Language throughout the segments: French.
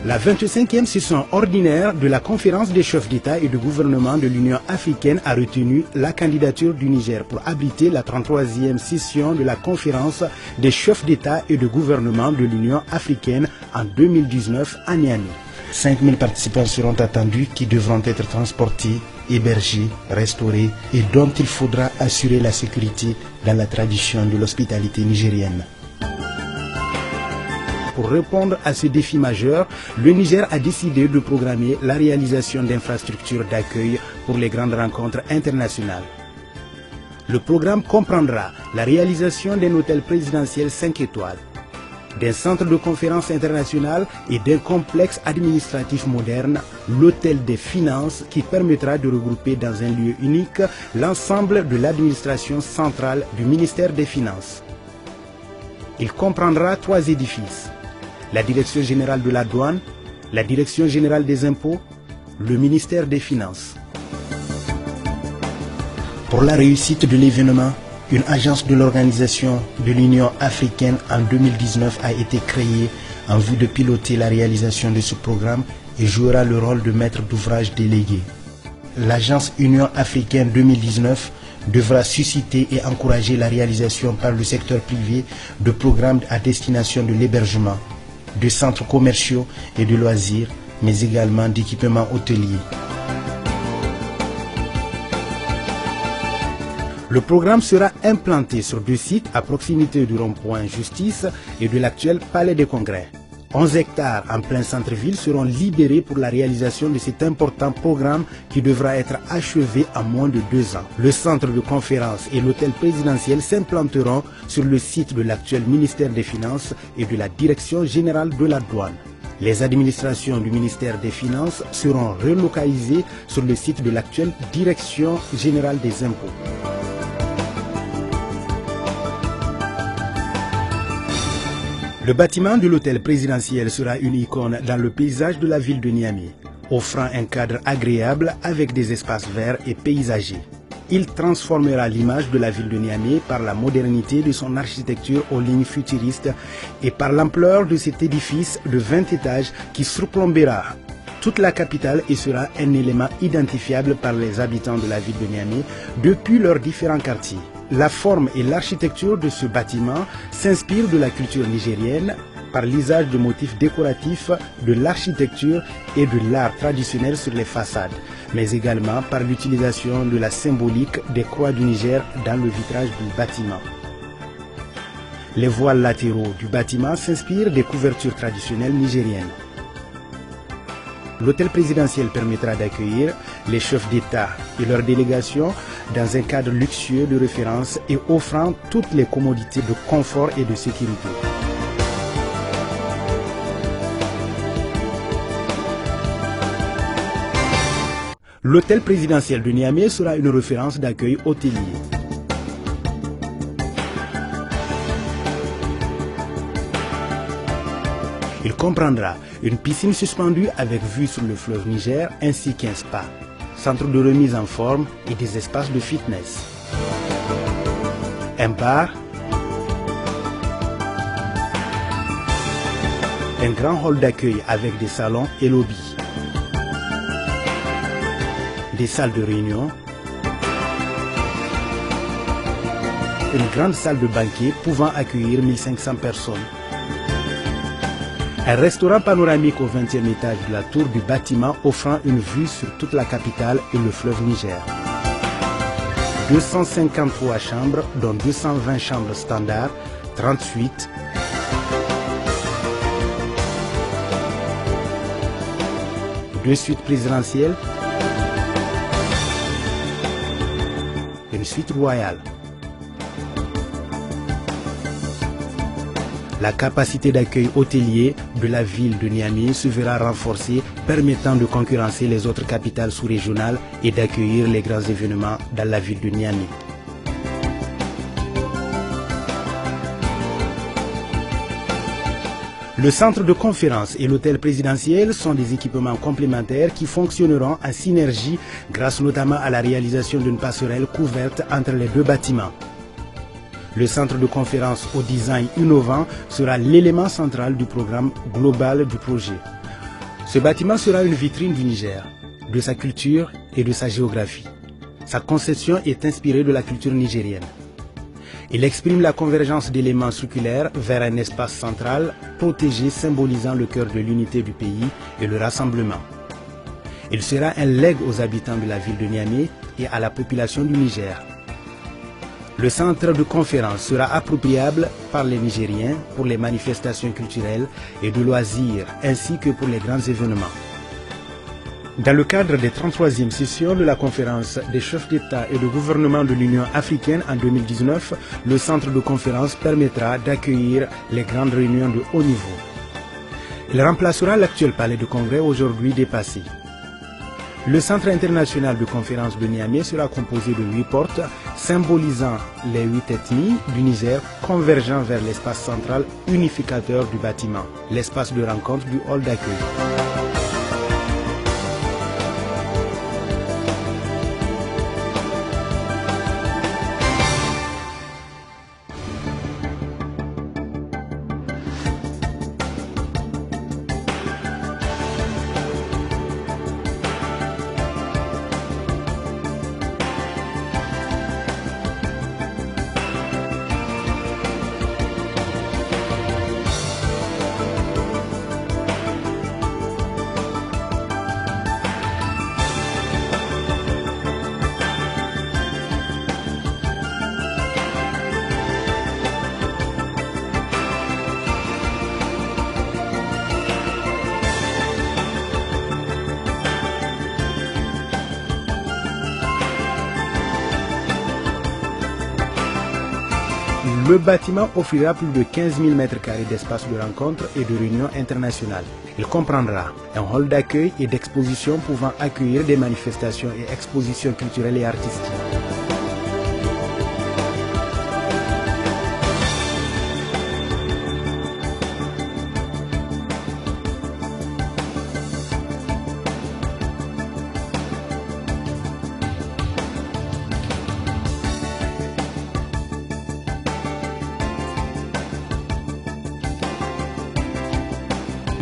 La 25e session ordinaire de la conférence des chefs d'État et de gouvernement de l'Union africaine a retenu la candidature du Niger pour abriter la 33e session de la conférence des chefs d'État et de gouvernement de l'Union africaine en 2019 à Niamey. 5000 participants seront attendus qui devront être transportés, hébergés, restaurés et dont il faudra assurer la sécurité dans la tradition de l'hospitalité nigérienne. Pour répondre à ce défi majeur, le Niger a décidé de programmer la réalisation d'infrastructures d'accueil pour les grandes rencontres internationales. Le programme comprendra la réalisation d'un hôtel présidentiel 5 étoiles, d'un centre de conférence international et d'un complexe administratif moderne, l'hôtel des finances qui permettra de regrouper dans un lieu unique l'ensemble de l'administration centrale du ministère des Finances. Il comprendra 3 édifices. La Direction générale de la douane, la Direction générale des impôts, le ministère des Finances. Pour la réussite de l'événement, une agence de l'Organisation de l'Union africaine en 2019 a été créée en vue de piloter la réalisation de ce programme et jouera le rôle de maître d'ouvrage délégué. L'agence Union africaine 2019 devra susciter et encourager la réalisation par le secteur privé de programmes à destination de l'hébergement, de centres commerciaux et de loisirs, mais également d'équipements hôteliers. Le programme sera implanté sur 2 sites à proximité du rond-point Justice et de l'actuel Palais des Congrès. 11 hectares en plein centre-ville seront libérés pour la réalisation de cet important programme qui devra être achevé en moins de 2 ans. Le centre de conférence et l'hôtel présidentiel s'implanteront sur le site de l'actuel ministère des Finances et de la Direction générale de la douane. Les administrations du ministère des Finances seront relocalisées sur le site de l'actuelle Direction générale des impôts. Le bâtiment de l'hôtel présidentiel sera une icône dans le paysage de la ville de Niamey, offrant un cadre agréable avec des espaces verts et paysagers. Il transformera l'image de la ville de Niamey par la modernité de son architecture aux lignes futuristes et par l'ampleur de cet édifice de 20 étages qui surplombera toute la capitale et sera un élément identifiable par les habitants de la ville de Niamey depuis leurs différents quartiers. La forme et l'architecture de ce bâtiment s'inspirent de la culture nigérienne par l'usage de motifs décoratifs, de l'architecture et de l'art traditionnel sur les façades, mais également par l'utilisation de la symbolique des croix du Niger dans le vitrage du bâtiment. Les voiles latéraux du bâtiment s'inspirent des couvertures traditionnelles nigériennes. L'hôtel présidentiel permettra d'accueillir les chefs d'État et leurs délégations dans un cadre luxueux de référence et offrant toutes les commodités de confort et de sécurité. L'hôtel présidentiel de Niamey sera une référence d'accueil hôtelier. Il comprendra une piscine suspendue avec vue sur le fleuve Niger ainsi qu'un spa, centre de remise en forme et des espaces de fitness. Un bar, un grand hall d'accueil avec des salons et lobbies, des salles de réunion, une grande salle de banquet pouvant accueillir 1500 personnes. Un restaurant panoramique au 20e étage de la tour du bâtiment offrant une vue sur toute la capitale et le fleuve Niger. 253 chambres, dont 220 chambres standards, 38. Deux suites présidentielles, une suite royale. La capacité d'accueil hôtelier de la ville de Niamey se verra renforcée, permettant de concurrencer les autres capitales sous-régionales et d'accueillir les grands événements dans la ville de Niamey. Le centre de conférence et l'hôtel présidentiel sont des équipements complémentaires qui fonctionneront en synergie grâce notamment à la réalisation d'une passerelle couverte entre les 2 bâtiments. Le centre de conférence au design innovant sera l'élément central du programme global du projet. Ce bâtiment sera une vitrine du Niger, de sa culture et de sa géographie. Sa conception est inspirée de la culture nigérienne. Il exprime la convergence d'éléments circulaires vers un espace central protégé symbolisant le cœur de l'unité du pays et le rassemblement. Il sera un legs aux habitants de la ville de Niamey et à la population du Niger. Le centre de conférence sera appropriable par les Nigériens pour les manifestations culturelles et de loisirs ainsi que pour les grands événements. Dans le cadre des 33e sessions de la conférence des chefs d'État et de gouvernement de l'Union africaine en 2019, le centre de conférence permettra d'accueillir les grandes réunions de haut niveau. Il remplacera l'actuel palais de congrès aujourd'hui dépassé. Le centre international de conférence de Niamey sera composé de 8 portes symbolisant les 8 ethnies du Niger convergeant vers l'espace central unificateur du bâtiment, l'espace de rencontre du hall d'accueil. Le bâtiment offrira plus de 15 000 m² d'espace de rencontre et de réunion internationale. Il comprendra un hall d'accueil et d'exposition pouvant accueillir des manifestations et expositions culturelles et artistiques.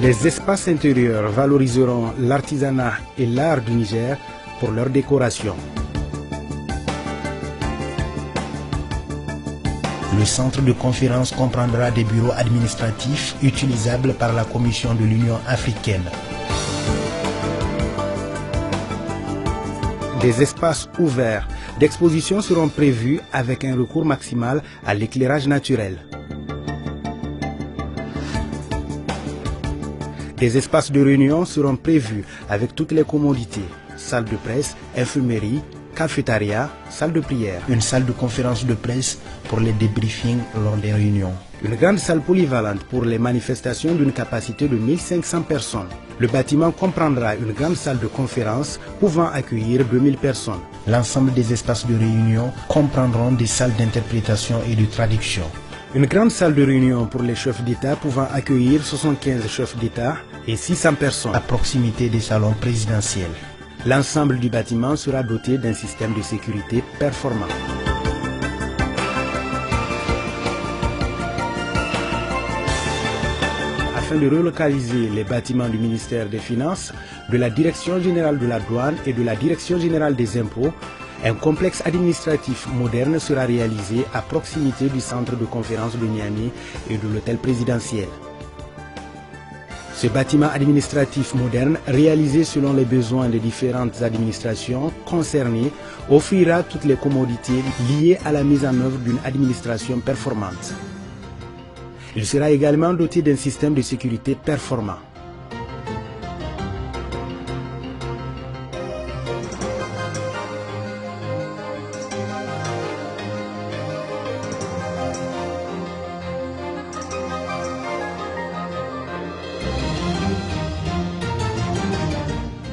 Les espaces intérieurs valoriseront l'artisanat et l'art du Niger pour leur décoration. Le centre de conférence comprendra des bureaux administratifs utilisables par la Commission de l'Union africaine. Des espaces ouverts d'exposition seront prévus avec un recours maximal à l'éclairage naturel. Des espaces de réunion seront prévus avec toutes les commodités, salle de presse, infirmerie, cafétéria, salle de prière, une salle de conférence de presse pour les débriefings lors des réunions. Une grande salle polyvalente pour les manifestations d'une capacité de 1500 personnes. Le bâtiment comprendra une grande salle de conférence pouvant accueillir 2000 personnes. L'ensemble des espaces de réunion comprendront des salles d'interprétation et de traduction. Une grande salle de réunion pour les chefs d'État pouvant accueillir 75 chefs d'État et 600 personnes à proximité des salons présidentiels. L'ensemble du bâtiment sera doté d'un système de sécurité performant. Afin de relocaliser les bâtiments du ministère des Finances, de la Direction générale de la douane et de la Direction générale des impôts, un complexe administratif moderne sera réalisé à proximité du centre de conférence de Niamey et de l'hôtel présidentiel. Ce bâtiment administratif moderne, réalisé selon les besoins des différentes administrations concernées, offrira toutes les commodités liées à la mise en œuvre d'une administration performante. Il sera également doté d'un système de sécurité performant.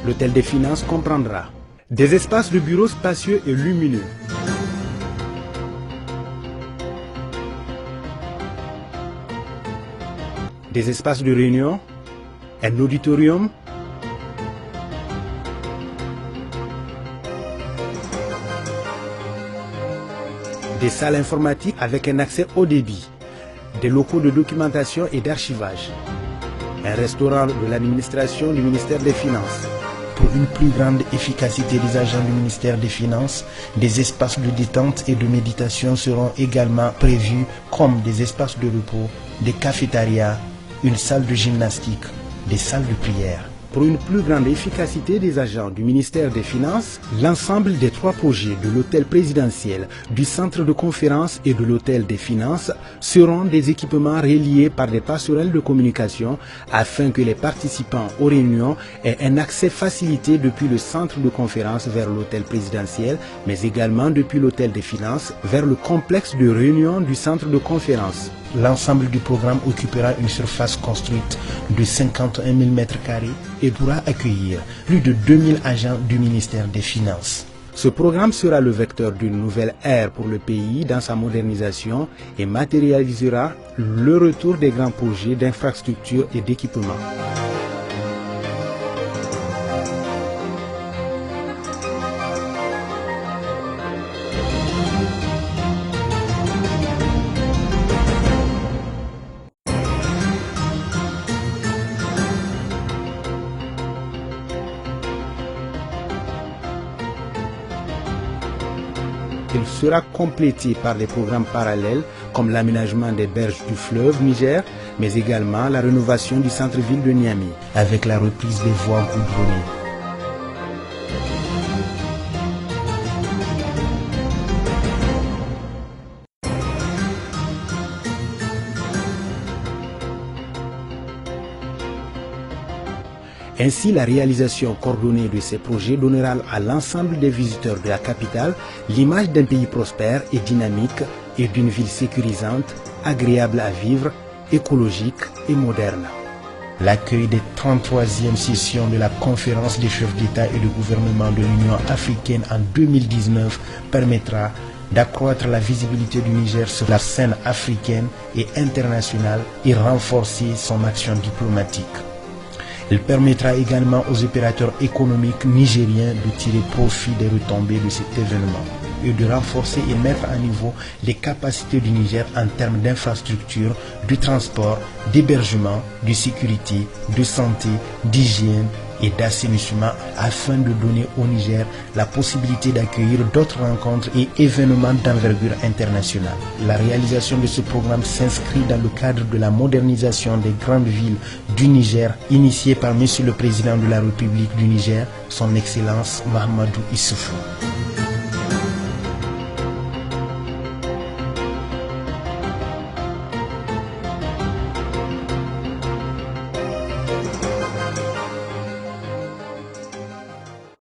L'hôtel des finances comprendra des espaces de bureaux spacieux et lumineux, des espaces de réunion, un auditorium, des salles informatiques avec un accès haut débit, des locaux de documentation et d'archivage. un restaurant de l'administration du ministère des Finances. Pour une plus grande efficacité des agents du ministère des Finances, des espaces de détente et de méditation seront également prévus comme des espaces de repos, des cafétérias, une salle de gymnastique, des salles de prière. Pour une plus grande efficacité des agents du ministère des Finances, l'ensemble des 3 projets de l'hôtel présidentiel, du centre de conférence et de l'hôtel des finances seront des équipements reliés par des passerelles de communication afin que les participants aux réunions aient un accès facilité depuis le centre de conférence vers l'hôtel présidentiel, mais également depuis l'hôtel des finances vers le complexe de réunion du centre de conférence. L'ensemble du programme occupera une surface construite de 51 000 m² et pourra accueillir plus de 2000 agents du ministère des Finances. Ce programme sera le vecteur d'une nouvelle ère pour le pays dans sa modernisation et matérialisera le retour des grands projets d'infrastructures et d'équipements. Il sera complété par des programmes parallèles comme l'aménagement des berges du fleuve Niger, mais également la rénovation du centre-ville de Niamey avec la reprise des voies goudronnées. Ainsi, la réalisation coordonnée de ces projets donnera à l'ensemble des visiteurs de la capitale l'image d'un pays prospère et dynamique et d'une ville sécurisante, agréable à vivre, écologique et moderne. L'accueil des 33e sessions de la conférence des chefs d'État et de gouvernement de l'Union africaine en 2019 permettra d'accroître la visibilité du Niger sur la scène africaine et internationale et renforcer son action diplomatique. Il permettra également aux opérateurs économiques nigériens de tirer profit des retombées de cet événement et de renforcer et mettre à niveau les capacités du Niger en termes d'infrastructures, de transport, d'hébergement, de sécurité, de santé, d'hygiène et d'assainissement afin de donner au Niger la possibilité d'accueillir d'autres rencontres et événements d'envergure internationale. La réalisation de ce programme s'inscrit dans le cadre de la modernisation des grandes villes du Niger initiée par Monsieur le Président de la République du Niger, son Excellence Mahamadou Issoufou.